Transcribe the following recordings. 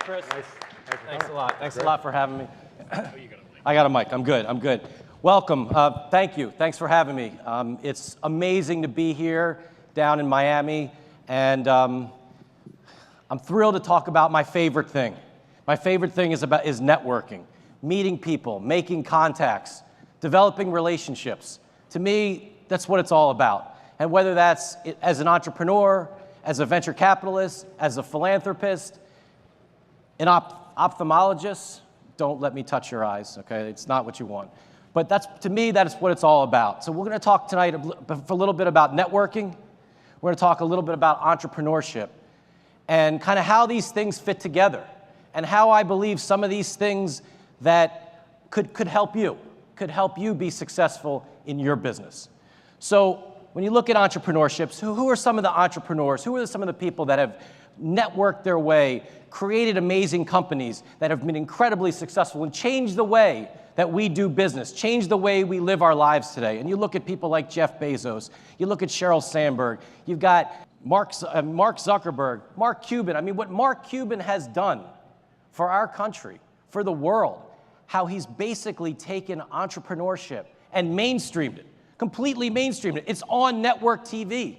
Chris. Nice. Thanks a lot. Thanks a lot for having me. I got a mic. I'm good. I'm good. Welcome. Thank you. Thanks for having me. It's amazing to be here down in Miami, and I'm thrilled to talk about my favorite thing. My favorite thing is networking, meeting people, making contacts, developing relationships. To me, that's what it's all about. And whether that's as an entrepreneur, as a venture capitalist, as a philanthropist, an ophthalmologist, don't let me touch your eyes, okay? It's not what you want. But to me, that's what it's all about. So we're gonna talk tonight for a little bit about networking. We're gonna talk a little bit about entrepreneurship and kind of how these things fit together and how I believe some of these things that could help you be successful in your business. So when you look at entrepreneurships, who are some of the entrepreneurs? Who are some of the people that have networked their way, created amazing companies that have been incredibly successful and changed the way that we do business, changed the way we live our lives today? And you look at people like Jeff Bezos, you look at Sheryl Sandberg, you've got Mark Zuckerberg, Mark Cuban. I mean, what Mark Cuban has done for our country, for the world, how he's basically taken entrepreneurship and mainstreamed it, completely mainstreamed it. It's on network TV.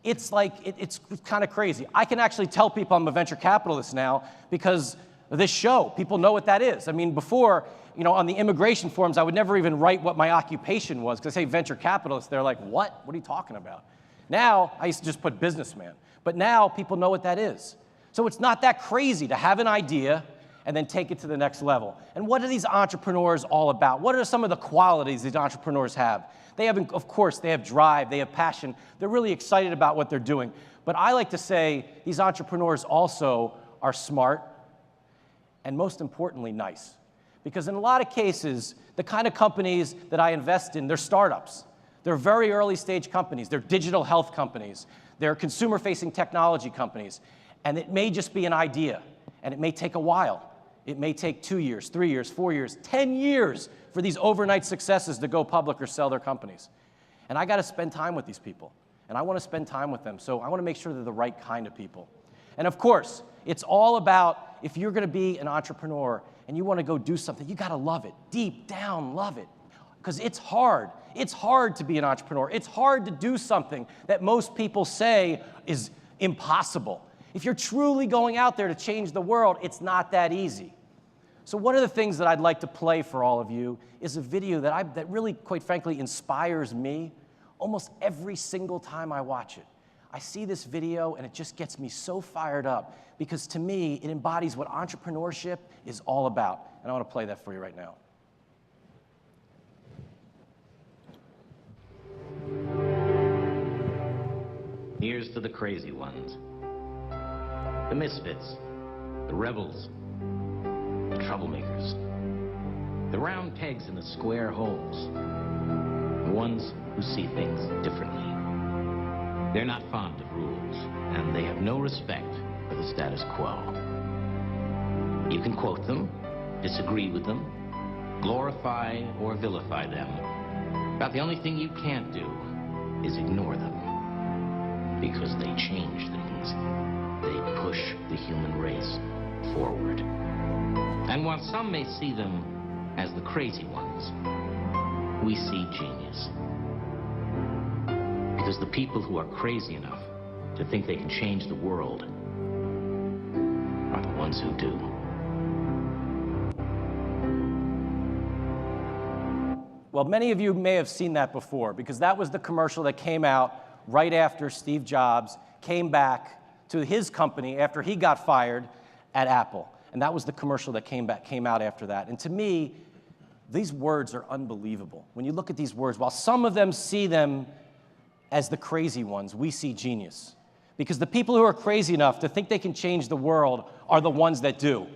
It's like, it's kind of crazy. I can actually tell people I'm a venture capitalist now because of this show. People know what that is. I mean, before, on the immigration forms, I would never even write what my occupation was because I say venture capitalist. They're like, what? What are you talking about? Now, I used to just put businessman. But now people know what that is. So it's not that crazy to have an idea and then take it to the next level. And what are these entrepreneurs all about? What are some of the qualities these entrepreneurs have? They have, of course, they have drive, they have passion. They're really excited about what they're doing. But I like to say these entrepreneurs also are smart and, most importantly, nice. Because in a lot of cases, the kind of companies that I invest in, they're startups. They're very early stage companies. They're digital health companies. They're consumer-facing technology companies. And it may just be an idea, and it may take a while. It may take 2 years, 3 years, 4 years, 10 years for these overnight successes to go public or sell their companies. And I got to spend time with these people. And I want to spend time with them. So I want to make sure they're the right kind of people. And of course, it's all about, if you're going to be an entrepreneur and you want to go do something, you got to love it. Deep down, love it. Because it's hard. It's hard to be an entrepreneur. It's hard to do something that most people say is impossible. If you're truly going out there to change the world, it's not that easy. So one of the things that I'd like to play for all of you is a video that really, quite frankly, inspires me almost every single time I watch it. I see this video and it just gets me so fired up because to me, it embodies what entrepreneurship is all about. And I want to play that for you right now. Here's to the crazy ones. The misfits, the rebels, the troublemakers, the round pegs in the square holes, the ones who see things differently. They're not fond of rules, and they have no respect for the status quo. You can quote them, disagree with them, glorify or vilify them, but the only thing you can't do is ignore them, because they change things. They push the human race forward. And while some may see them as the crazy ones, we see genius. Because the people who are crazy enough to think they can change the world are the ones who do. Well, many of you may have seen that before because that was the commercial that came out right after Steve Jobs came back to his company after he got fired at Apple. And that was the commercial that came out after that. And to me, these words are unbelievable. When you look at these words, while some of them see them as the crazy ones, we see genius. Because the people who are crazy enough to think they can change the world are the ones that do.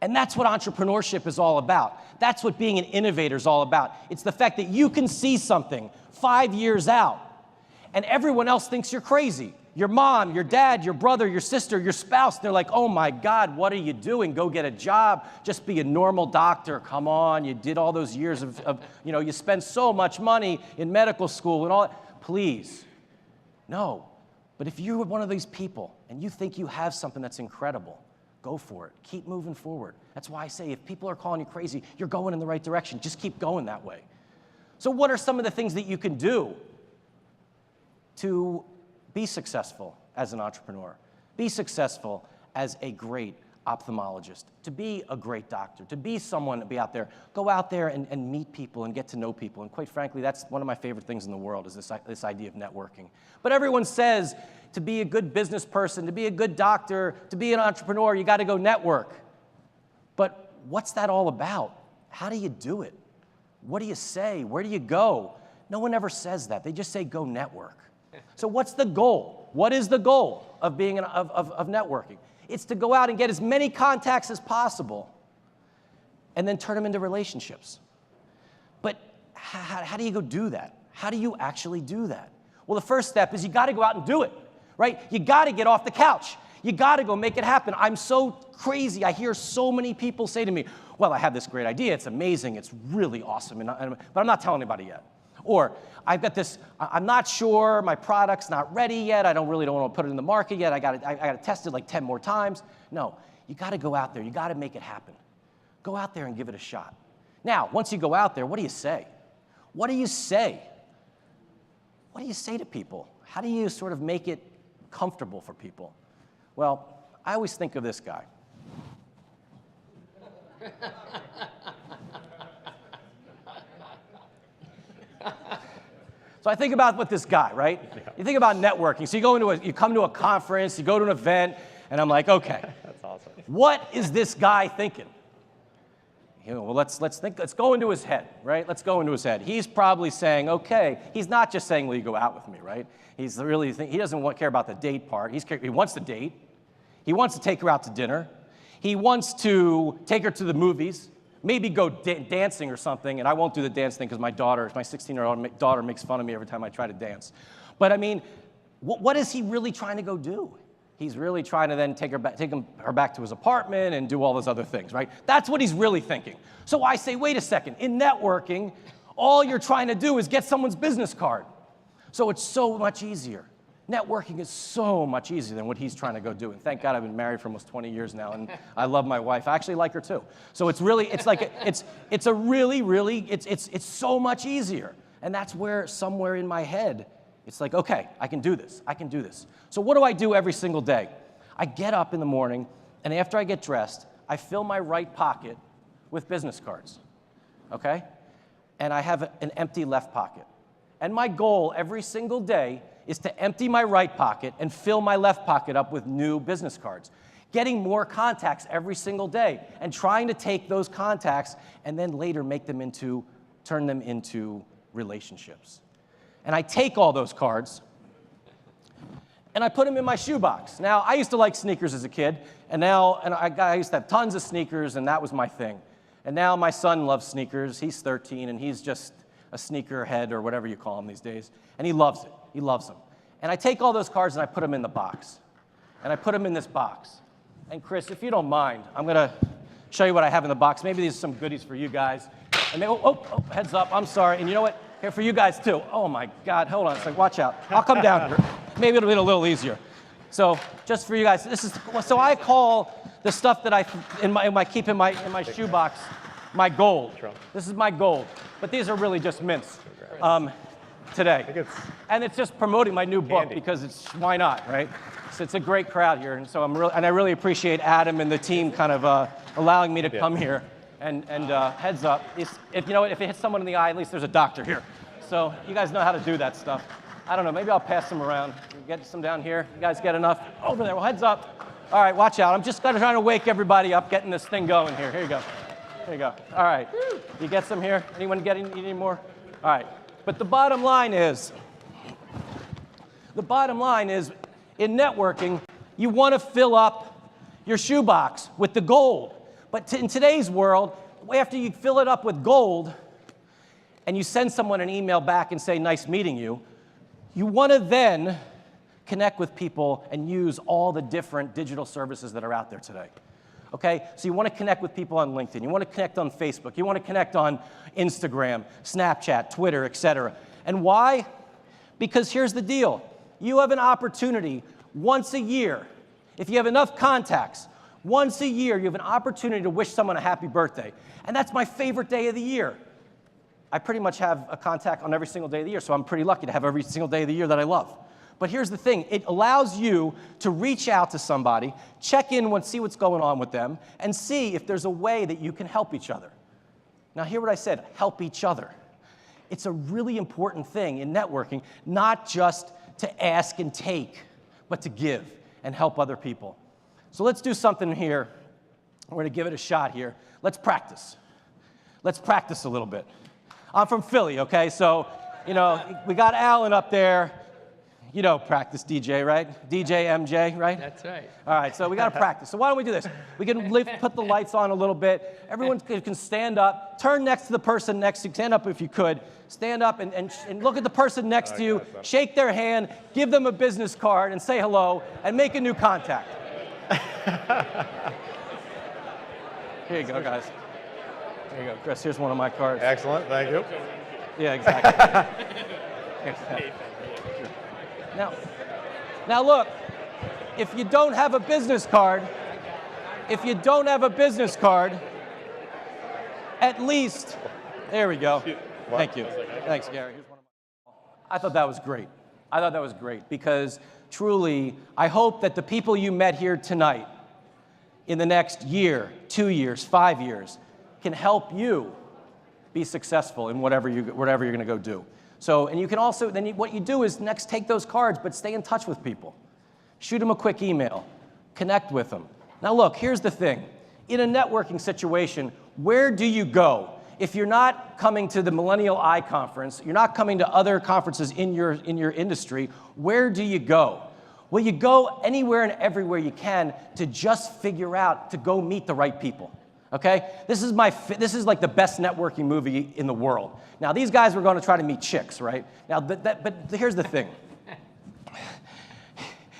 And that's what entrepreneurship is all about. That's what being an innovator is all about. It's the fact that you can see something 5 years out, and everyone else thinks you're crazy. Your mom, your dad, your brother, your sister, your spouse, they're like, oh my God, what are you doing? Go get a job, just be a normal doctor. Come on, you did all those years of you spend so much money in medical school and all that. Please, no. But if you're one of these people and you think you have something that's incredible, go for it. Keep moving forward. That's why I say if people are calling you crazy, you're going in the right direction. Just keep going that way. So what are some of the things that you can do to be successful as an entrepreneur? Be successful as a great ophthalmologist, to be a great doctor, to be someone to be out there. Go out there and meet people and get to know people. And quite frankly, that's one of my favorite things in the world is this idea of networking. But everyone says to be a good business person, to be a good doctor, to be an entrepreneur, you got to go network. But what's that all about? How do you do it? What do you say? Where do you go? No one ever says that. They just say go network. So what's the goal? What is the goal of being of networking? It's to go out and get as many contacts as possible and then turn them into relationships. But how do you go do that? How do you actually do that? Well, the first step is you got to go out and do it, right? You got to get off the couch. You got to go make it happen. I'm so crazy. I hear so many people say to me, well, I have this great idea. It's amazing. It's really awesome. But I'm not telling anybody yet. Or I've got this, I'm not sure, my product's not ready yet, I don't want to put it in the market yet, I got to test it like 10 more times. No, you got to go out there, you got to make it happen. Go out there and give it a shot. Now, once you go out there, what do you say? What do you say? What do you say to people? How do you sort of make it comfortable for people? Well, I always think of this guy. So I think about what this guy, right? Yeah. You think about networking. So you come to a conference, you go to an event, and I'm like, okay, that's awesome. What is this guy thinking? Well, let's go into his head, right? Let's go into his head. He's probably saying, okay, he's not just saying, will you go out with me, right? He doesn't care about the date part. He wants to date. He wants to take her out to dinner. He wants to take her to the movies. Maybe go dancing or something, and I won't do the dance thing because my 16-year-old daughter makes fun of me every time I try to dance. But I mean, what is he really trying to go do? He's really trying to then take her back to his apartment and do all those other things, right? That's what he's really thinking. So I say, wait a second, in networking, all you're trying to do is get someone's business card. So it's so much easier. Networking is so much easier than what he's trying to go do. And thank God I've been married for almost 20 years now, and I love my wife. I actually like her too. So it's really, it's so much easier. And that's where somewhere in my head, it's like, okay, I can do this. I can do this. So what do I do every single day? I get up in the morning, and after I get dressed, I fill my right pocket with business cards, okay? And I have an empty left pocket. And my goal every single day is to empty my right pocket and fill my left pocket up with new business cards. Getting more contacts every single day and trying to take those contacts and then later turn them into relationships. And I take all those cards and I put them in my shoebox. Now, I used to like sneakers as a kid, and I used to have tons of sneakers, and that was my thing. And now my son loves sneakers. He's 13, and he's just a sneakerhead or whatever you call him these days, and he loves it. He loves them. And I take all those cards and I put them in the box. And I put them in this box. And Chris, if you don't mind, I'm going to show you what I have in the box. Maybe these are some goodies for you guys. And heads up, I'm sorry. And you know what? Here for you guys too. Oh my God, hold on a second, watch out. I'll come down here. Maybe it'll be a little easier. So just for you guys, so I call the stuff that I keep in my shoebox my gold. This is my gold. But these are really just mints. Today. And it's just promoting my new book because why not, right? So it's a great crowd here, and so I really appreciate Adam and the team kind of allowing me to come here. And heads up, if it hits someone in the eye, at least there's a doctor here. So you guys know how to do that stuff. I don't know, maybe I'll pass them around. Get some down here. You guys get enough over there. Well, heads up. All right, watch out. I'm just trying to wake everybody up, getting this thing going here. Here you go. Here you go. All right. You get some here? Anyone need any more? All right. But the bottom line is, in networking, you want to fill up your shoebox with the gold. But in today's world, after you fill it up with gold, and you send someone an email back and say, nice meeting you, you want to then connect with people and use all the different digital services that are out there today. Okay, so you want to connect with people on LinkedIn, you want to connect on Facebook, you want to connect on Instagram, Snapchat, Twitter, etc. And why? Because here's the deal. You have an opportunity once a year, if you have enough contacts, Once a year, you have an opportunity to wish someone a happy birthday. And that's my favorite day of the year. I pretty much have a contact on every single day of the year, so I'm pretty lucky to have every single day of the year that I love. But here's the thing, it allows you to reach out to somebody, check in and see what's going on with them, and see if there's a way that you can help each other. Now hear what I said, help each other. It's a really important thing in networking, not just to ask and take, but to give and help other people. So let's do something here. We're gonna give it a shot here. Let's practice. Let's practice a little bit. I'm from Philly, okay? So, you know, we got Alan up there. You know, practice DJ, right? DJ MJ, right? That's right. All right, so we got to practice. So why don't we do this? We can put the lights on a little bit. Everyone can stand up. Turn next to the person next to you. Stand up if you could. Stand up and look at the person next to you. Shake their hand. Give them a business card and say hello and make a new contact. Here you go, guys. There you go, Chris. Here's one of my cards. Excellent, thank you. Yeah, exactly. Now look, if you don't have a business card, at least, there we go. Thank you. Thanks, Gary. Here's one of my, I thought that was great. I thought that was great because truly, I hope that the people you met here tonight in the next year, 2 years, 5 years, can help you be successful in whatever you're going to go do. So, and you can also, then what you do is next take those cards, but stay in touch with people. Shoot them a quick email. Connect with them. Now look, here's the thing. In a networking situation, where do you go? If you're not coming to the Millennial I conference, you're not coming to other conferences in your industry, where do you go? Well, you go anywhere and everywhere you can to just figure out to go meet the right people. Okay? This is like the best networking movie in the world. Now, these guys were going to try to meet chicks, right? Now, but here's the thing.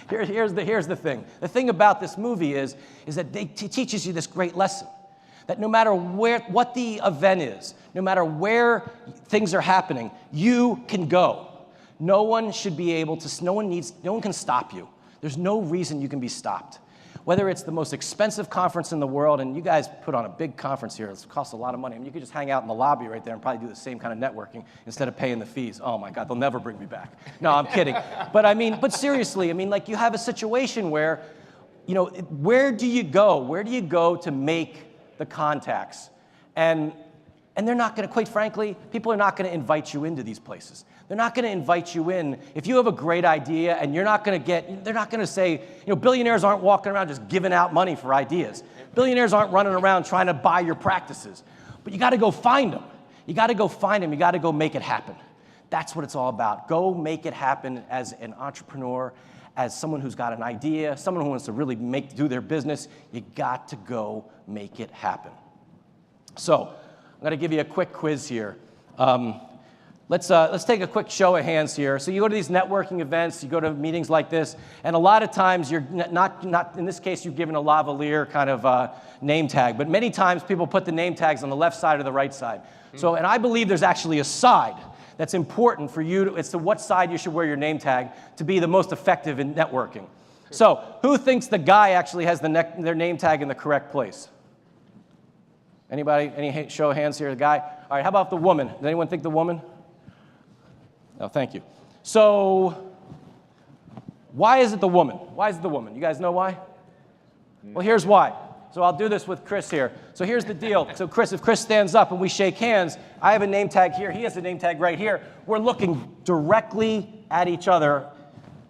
Here's the thing. The thing about this movie is that it teaches you this great lesson. That no matter what the event is, no matter where things are happening, you can go. No one should be able to, no one can stop you. There's no reason you can be stopped. Whether it's the most expensive conference in the world, and you guys put on a big conference here, it costs a lot of money. I mean, you could just hang out in the lobby right there and probably do the same kind of networking instead of paying the fees. Oh my God, they'll never bring me back. No, I'm kidding. But seriously, I mean, like you have a situation where, you know, where do you go? Where do you go to make the contacts? And they're not going to, quite frankly, people are not going to invite you into these places. They're not going to invite you in. If you have a great idea and they're not going to say, you know, billionaires aren't walking around just giving out money for ideas. Billionaires aren't running around trying to buy your practices. But you got to go find them. You got to go find them. You got to go make it happen. That's what it's all about. Go make it happen as an entrepreneur, as someone who's got an idea, someone who wants to really do their business. You got to go make it happen. So I'm going to give you a quick quiz here. Let's take a quick show of hands here. So you go to these networking events, you go to meetings like this, and a lot of times you're not in this case, you're given a lavalier kind of name tag, but many times people put the name tags on the left side or the right side. So, and I believe there's actually a side that's important for you, it's to what side you should wear your name tag to be the most effective in networking. So who thinks the guy actually has their name tag in the correct place? Anybody, any show of hands here, the guy? All right, how about the woman? Does anyone think the woman? Oh, thank you. So, why is it the woman? Why is it the woman? You guys know why? Well, here's why. So I'll do this with Chris here. So here's the deal. So Chris, if Chris stands up and we shake hands, I have a name tag here, he has a name tag right here. We're looking directly at each other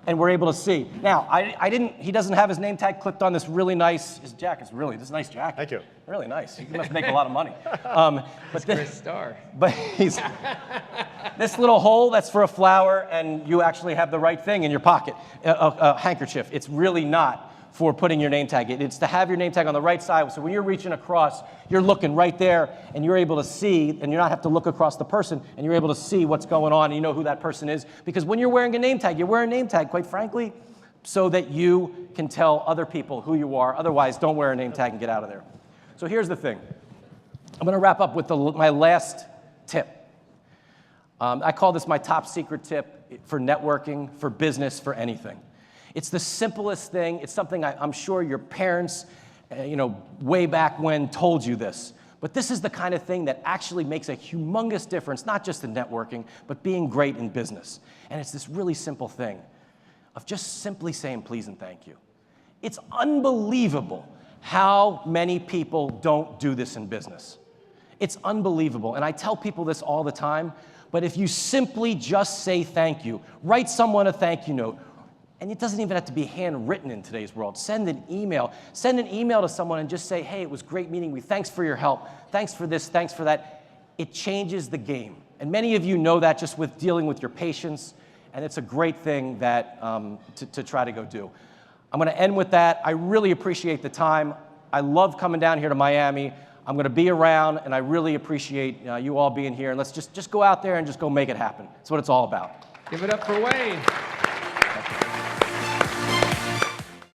and we're able to see. Now, he doesn't have his name tag clipped on this really nice, his jacket's really, this is a nice jacket. Thank you. Really nice. You must make a lot of money. But Chris Starr. But this little hole, that's for a flower, and you actually have the right thing in your pocket, a handkerchief. It's really not for putting your name tag in. It's to have your name tag on the right side, so when you're reaching across, you're looking right there, and you're able to see, and you don't have to look across the person, and you're able to see what's going on, and you know who that person is. Because when you're wearing a name tag, you're wearing a name tag, quite frankly, so that you can tell other people who you are. Otherwise, don't wear a name tag and get out of there. So here's the thing. I'm going to wrap up with my last tip. I call this my top secret tip for networking, for business, for anything. It's the simplest thing. It's something I'm sure your parents way back when told you this. But this is the kind of thing that actually makes a humongous difference, not just in networking, but being great in business. And it's this really simple thing of just simply saying please and thank you. It's unbelievable how many people don't do this in business. It's unbelievable. And I tell people this all the time, but if you simply just say thank you, write someone a thank you note, and it doesn't even have to be handwritten in today's world. Send an email. Send an email to someone and just say, hey, it was great meeting you. Thanks for your help. Thanks for this. Thanks for that. It changes the game. And many of you know that just with dealing with your patients, and it's a great thing that to try to go do. I'm going to end with that. I really appreciate the time. I love coming down here to Miami. I'm going to be around, and I really appreciate you all being here. And let's just go out there and just go make it happen. That's what it's all about. Give it up for Wayne.